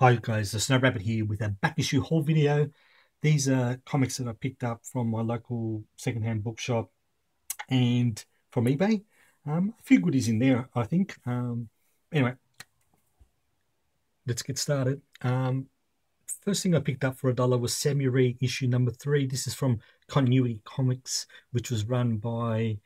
Hi guys, the Snow Rabbit here with a back issue haul video. These are comics that I picked up from my local secondhand bookshop and from eBay. A few goodies in there, I think. Anyway, let's get started. First thing I picked up for $1 was Samurai issue number 3. This is from Continuity Comics, which was run by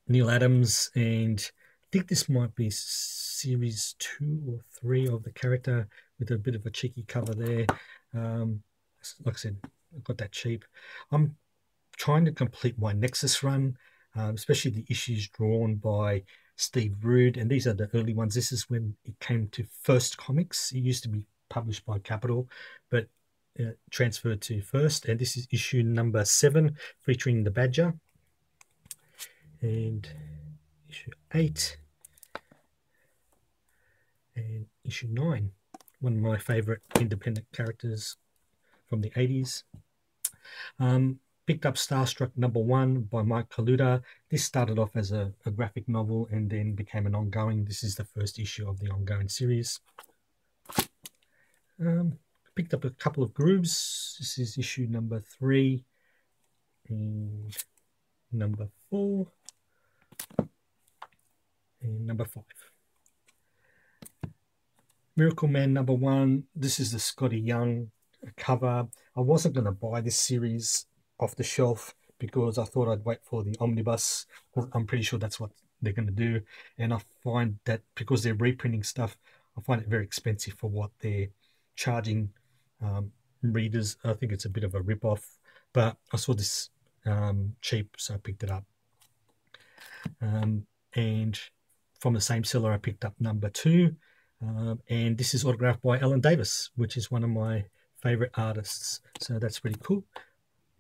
Neil Adams, and I think this might be series 2 or 3 of the character with a bit of a cheeky cover there. Like I said, I got that cheap. I'm trying to complete my Nexus run, especially the issues drawn by Steve Rude, and these are the early ones. This is when it came to First Comics. It used to be published by Capital, but transferred to First, and this is issue number 7 featuring the Badger, and issue 8 and issue 9, one of my favorite independent characters from the 80s. Picked up Starstruck number 1 by Mike Kaluta. This started off as a graphic novel and then became an ongoing. This is the first issue of the ongoing series. Picked up a couple of grooves. This is issue number 3 and number 4 and number 5. Miracle Man number 1. This is the Scotty Young cover. I wasn't going to buy this series off the shelf because I thought I'd wait for the omnibus. I'm pretty sure that's what they're going to do, and I find that because they're reprinting stuff, I find it very expensive for what they're charging readers. I think it's a bit of a rip-off, but I saw this cheap, so I picked it up. And from the same seller, I picked up number 2, and this is autographed by Alan Davis, which is one of my favorite artists, so that's pretty cool.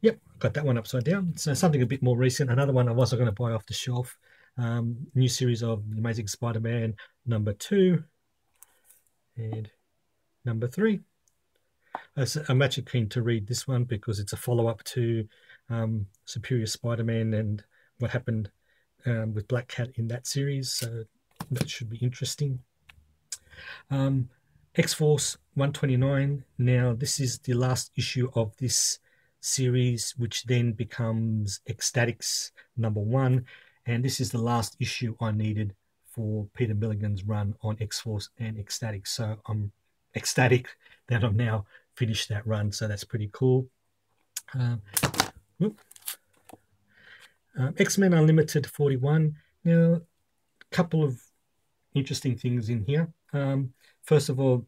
Yep, got that one upside down. So something a bit more recent. Another one I wasn't going to buy off the shelf. New series of The Amazing Spider-Man number 2 and number 3. I'm actually keen to read this one because it's a follow-up to Superior Spider-Man and what happened with Black Cat in that series, so that should be interesting. X-Force 129. Now, this is the last issue of this series, which then becomes Ecstatics number 1, and this is the last issue I needed for Peter Milligan's run on X-Force and Ecstatics, so I'm ecstatic that I'm now finished that run, so that's pretty cool. X-Men Unlimited 41. Now, a couple of interesting things in here. First of all,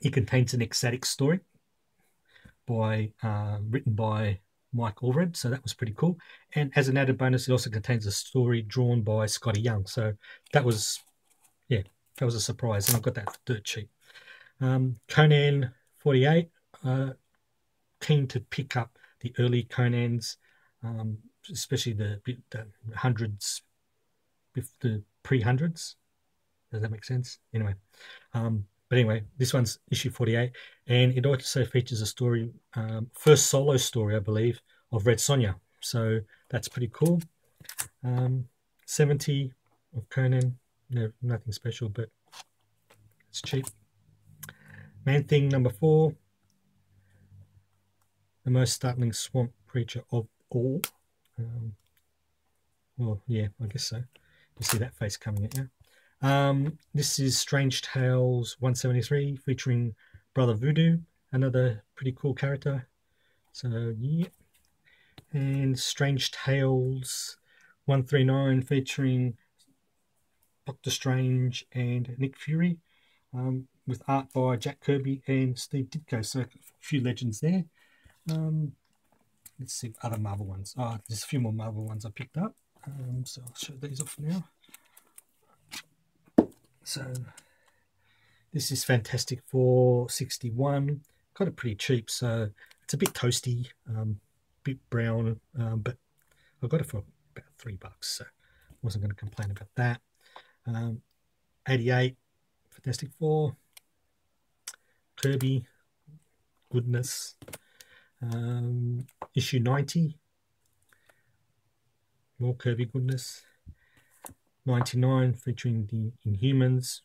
it contains an ecstatic story written by Mike Allred, so that was pretty cool. And as an added bonus, it also contains a story drawn by Scotty Young, so that was a surprise, and I got that for dirt cheap. Conan 48. Keen to pick up the early Conans, especially the hundreds, the pre-hundreds. Does that make sense? Anyway, but anyway, this one's issue 48, and it also features a story, first solo story, I believe, of Red Sonja. So that's pretty cool. 70 of Conan. No, nothing special, but it's cheap. Man-Thing number 4. The most startling swamp creature of all. Well, yeah, I guess so. You see that face coming at you. This is Strange Tales 173 featuring Brother Voodoo, another pretty cool character. So yeah, and Strange Tales 139 featuring Doctor Strange and Nick Fury, with art by Jack Kirby and Steve Ditko. So a few legends there. Let's see other Marvel ones. There's a few more Marvel ones I picked up. So I'll show these off now. So this is Fantastic Four 61. Got it pretty cheap, so it's a bit toasty, bit brown, but I got it for about $3, so I wasn't going to complain about that. 88 Fantastic Four, Kirby goodness. Issue 90, more Kirby goodness. 99 featuring the Inhumans,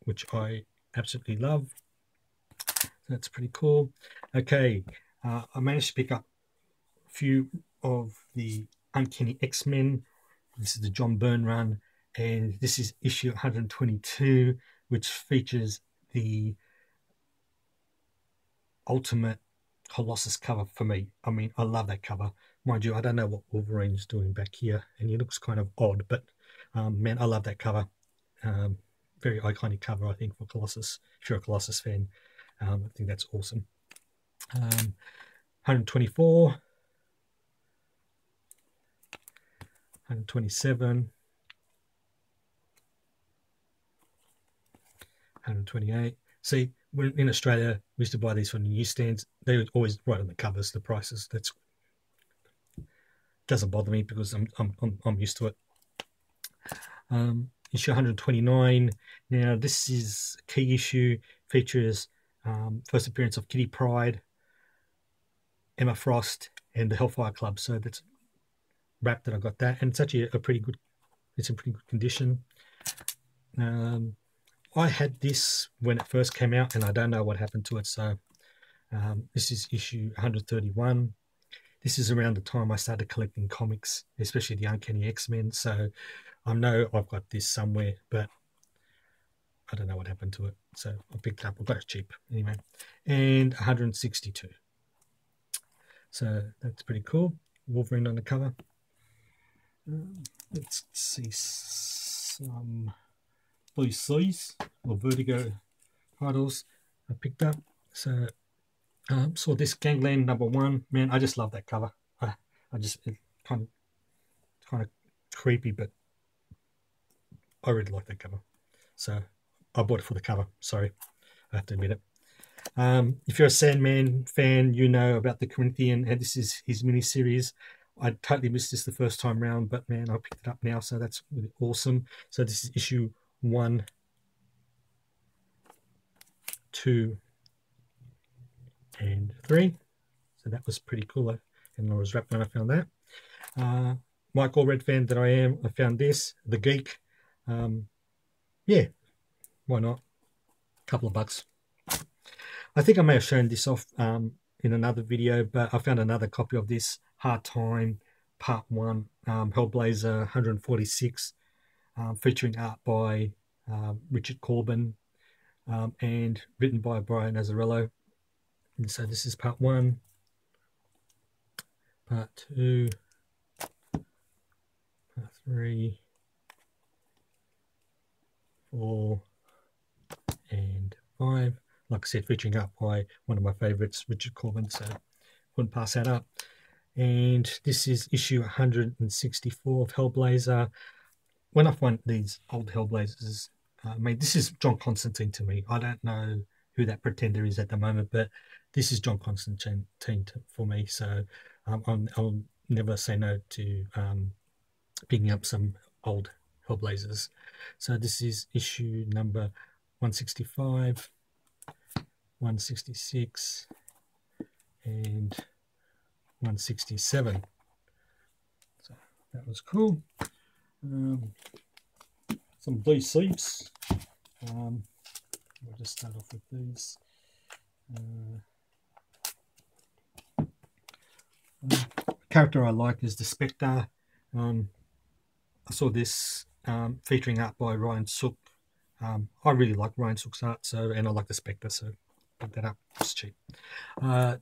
which I absolutely love. That's pretty cool. Okay, I managed to pick up a few of the Uncanny X-Men. This is the John Byrne run, and this is issue 122, which features the ultimate Colossus cover for me. I mean, I love that cover. Mind you, I don't know what Wolverine's doing back here, and he looks kind of odd, but man, I love that cover. Very iconic cover, I think, for Colossus. If you're a Colossus fan, I think that's awesome. 124, 127, 128. See, in Australia, we used to buy these from the newsstands. They would always write on the covers the prices. That's doesn't bother me because I'm used to it. Issue 129. Now, this is a key issue. Features first appearance of Kitty Pryde, Emma Frost, and the Hellfire Club. So that's wrapped that I got that, and it's actually a pretty good. It's in pretty good condition. I had this when it first came out, and I don't know what happened to it. So this is issue 131. This is around the time I started collecting comics, especially the Uncanny X-Men. So I know I've got this somewhere, but I don't know what happened to it. So I picked it up. I got it cheap anyway. And 162. So that's pretty cool. Wolverine on the cover. Let's see some Blue Seas or Vertigo titles I picked up. So saw this Gangland #1. Man, I just love that cover. I just it's kind of creepy, but I really like that cover. So I bought it for the cover. Sorry, I have to admit it. If you're a Sandman fan, you know about the Corinthian, and this is his mini-series. I totally missed this the first time round, but man, I picked it up now, so that's really awesome. So this is issue 1, 2, and 3. So that was pretty cool, and I was wrapped when I found that. Mike Allred fan that I am, I found this, The Geek. Yeah, why not? A couple of bucks. I think I may have shown this off in another video, but I found another copy of this, Hard Time, Part 1, Hellblazer 146, featuring art by Richard Corbin and written by Brian Azzarello. And so this is Part 1, Part 2, Part 3, 4, and 5. Like I said, featuring up by one of my favorites, Richard Corbin, so wouldn't pass that up. And this is issue 164 of Hellblazer. When I find these old Hellblazers, I mean, this is John Constantine to me. I don't know who that pretender is at the moment, but this is John Constantine for me. So I'll never say no to picking up some old Hellblazers. So this is issue number 165. 166 and 167. So that was cool. Some Blue Sleeves. We'll just start off with these. Character I like is the Spectre. I saw this featuring art by Ryan Sook. I really like Ryan Sook's art, and I like the Spectre, so pick that up. It's cheap.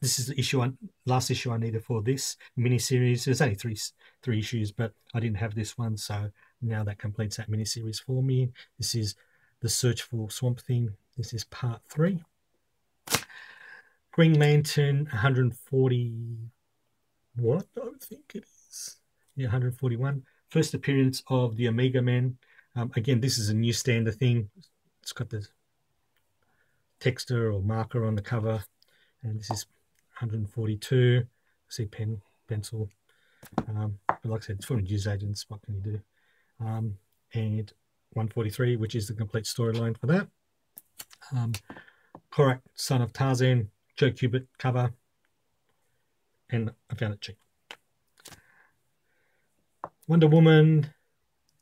This is the last issue I needed for this mini-series. There's only three issues, but I didn't have this one, so now that completes that mini-series for me. This is The Search for Swamp Thing. This is Part 3. Green Lantern 140. What? I think it is. Yeah, 141. First appearance of the Omega Man. Again, this is a new standard thing. It's got the texture or marker on the cover, and this is 142. I see pen, pencil. But like I said, it's for newsagents. What can you do? And 143, which is the complete storyline for that. Korak, Son of Tarzan, Joe Kubert cover, and I found it cheap. Wonder Woman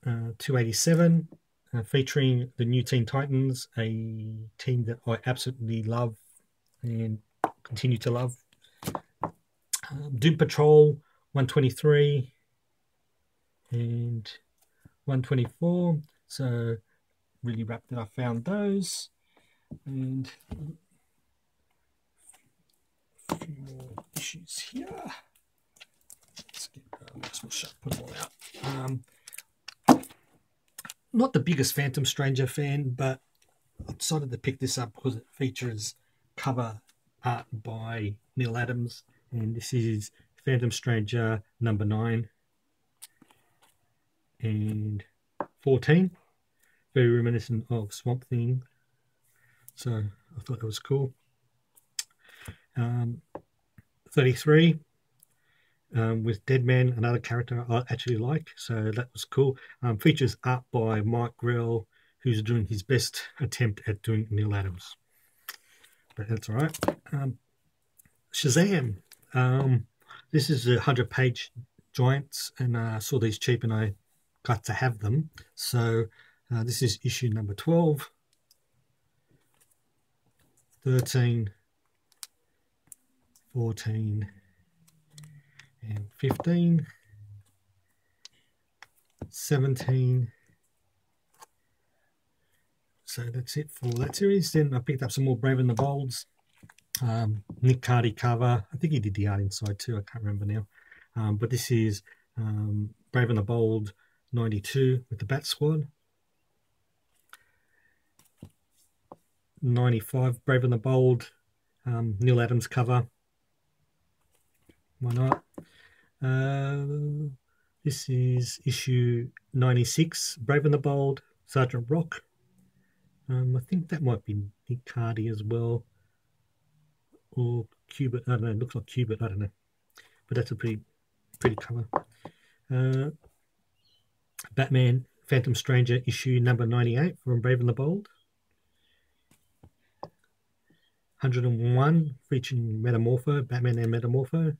287. featuring the new Teen Titans, a team that I absolutely love and continue to love. Doom Patrol 123 and 124. So really wrapped that I found those. And a few more issues here. Let's get put them all out. Not the biggest Phantom Stranger fan, but I decided to pick this up because it features cover art by Neil Adams, and this is Phantom Stranger number 9 and 14. Very reminiscent of Swamp Thing, so I thought that was cool. 33 with Deadman, another character I actually like, so that was cool. Features art by Mike Grell, who's doing his best attempt at doing Neil Adams, but that's all right. Shazam. This is a 100-page Giants, and I saw these cheap and I got to have them. So this is issue number 12, 13, 14, and 15, 17. So that's it for that series. Then I picked up some more Brave and the Bolds. Nick Cardy cover. I think he did the art inside too. I can't remember now. But this is Brave and the Bold 92 with the Bat Squad. 95 Brave and the Bold, Neil Adams cover. Why not? This is issue 96, Brave and the Bold, Sergeant Rock. I think that might be Nick Cardy as well, or Cubit. I don't know. It looks like Cubit. I don't know, but that's a pretty cover. Batman Phantom Stranger issue number 98 from Brave and the Bold. 101 featuring Metamorpho, Batman and Metamorpho.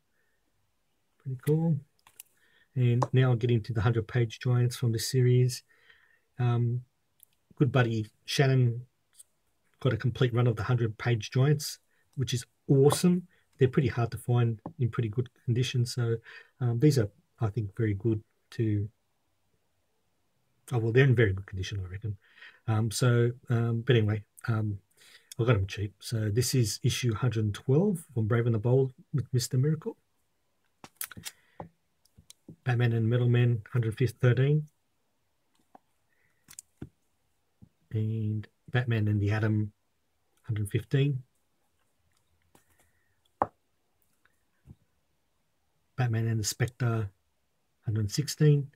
Pretty cool. And now I'll get into the 100-page Giants from this series. Good buddy Shannon got a complete run of the 100-page Giants, which is awesome. They're pretty hard to find in pretty good condition. So these are, I think, very good to... Oh, well, they're in very good condition, I reckon. But anyway, I got them cheap. So this is issue 112 from Brave and the Bold with Mr. Miracle. Batman and Metal Man 113. And Batman and the Atom 115. Batman and the Spectre 116.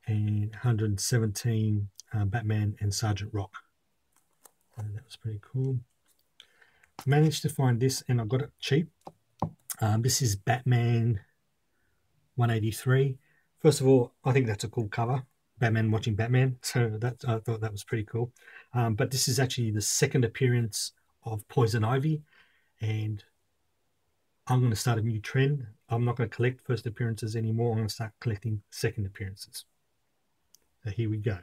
And 117 Batman and Sergeant Rock. And that was pretty cool. Managed to find this and I got it cheap. This is Batman 183. First of all, I think that's a cool cover. Batman watching Batman. So that I thought that was pretty cool. But this is actually the second appearance of Poison Ivy. And I'm going to start a new trend. I'm not going to collect first appearances anymore. I'm going to start collecting second appearances. So here we go.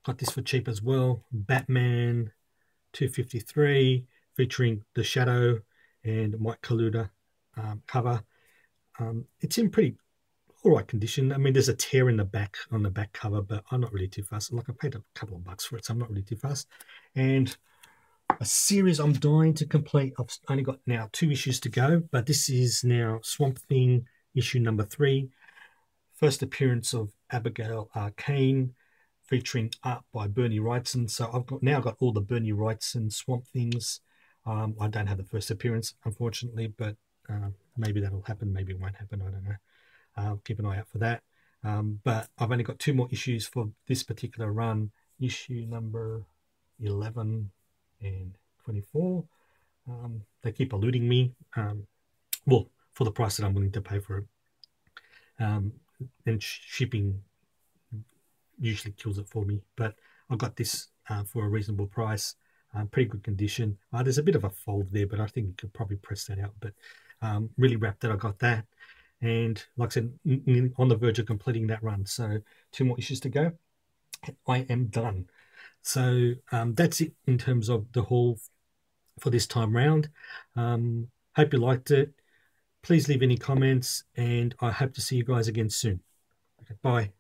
Got this for cheap as well. Batman 253 featuring The Shadow and Mike Kaluta cover. It's in pretty alright condition. I mean, there's a tear in the back on the back cover, but I'm not really too fussed. Like, I paid a couple of bucks for it, so I'm not really too fussed. And a series I'm dying to complete. I've only got now 2 issues to go, but this is now Swamp Thing issue number 3. First appearance of Abigail Arcane, featuring art by Bernie Wrightson. So I've now got all the Bernie Wrightson Swamp Things. I don't have the first appearance, unfortunately, but maybe that'll happen, maybe it won't happen, I don't know. I'll keep an eye out for that. But I've only got 2 more issues for this particular run, issue number 11 and 24. They keep eluding me, well, for the price that I'm willing to pay for it. And shipping usually kills it for me, but I got this for a reasonable price. Pretty good condition. There's a bit of a fold there, but I think you could probably press that out. But really wrapped that I got that. and like I said, on the verge of completing that run. So 2 more issues to go. I am done. So that's it in terms of the haul for this time round. Hope you liked it. Please leave any comments, and I hope to see you guys again soon. Okay, bye.